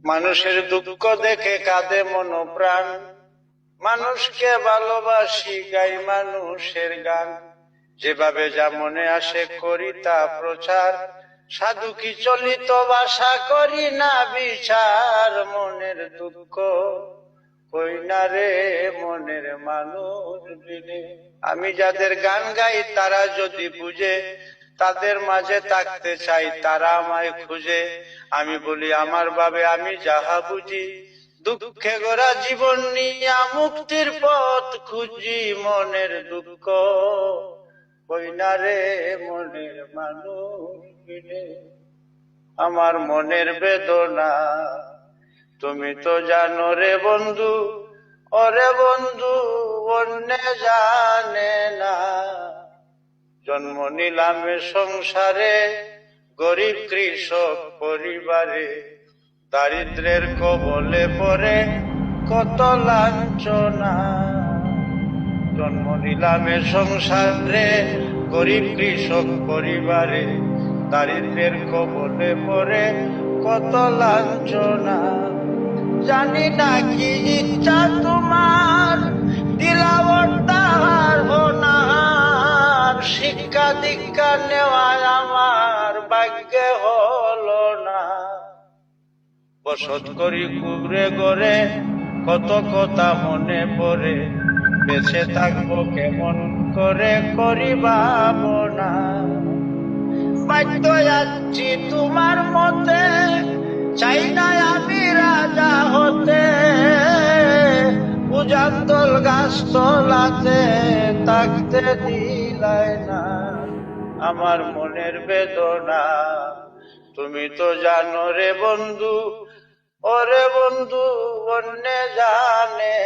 মানুষের দুঃখ দেখে কাঁদে মন প্রাণ, মানুষকে ভালোবাসি গাই মানুষের গান। যেভাবে যা মনে আসে করি তা প্রচার, সাধু কি চলিত ভাষা করি না বিচার। মনের দুঃখ কই না রে মনের মানুষ বিনে। আমি যাদের গান গাই তারা যদি বুঝে, তাদের মাঝে থাকতে চাই তারা আমায় খুঁজে। আমি বলি আমার ভাবে আমি যাহা বুঝি, দুঃখে গোরা জীবন নিয়া মুক্তির পথ খুঁজি। মনের দুঃখ কই না রে মনের মানুষ বিনে। আমার মনের বেদনা তুমি তো জানো রে বন্ধু, ওরে বন্ধু অন্যে জানে না। জন্ম নিলাম এ সংসারে গরিব কৃষক পরিবারে, দারিদ্রের কবলে পড়ে কত লাঞ্ছনা। জন্ম নিলাম এ সংসারে গরিব কৃষক পরিবারে, দারিদ্রের কবলে পড়ে কত লাঞ্ছনা। জানি না কি ইচ্ছা তোমার, দিলাম তাহার হোনার। শিক্ষা দীক্ষা নেওয়া আমার ভাগ্যে হলো না। বসত করি ঘুরে ঘরে কত কথা মনে পড়ে, বেঁচে থাকবো কেমন করে করি ভাবনা। বাধ্য যাচ্ছি তোমার মতে, চাই না আমি রাজা হতে। উজান্দল গাছ তলাতে থাকতে দিলাই না। আমার মনের বেদনা তুমি তো জানো রে বন্ধু, ওরে বন্ধু অন্যে জানে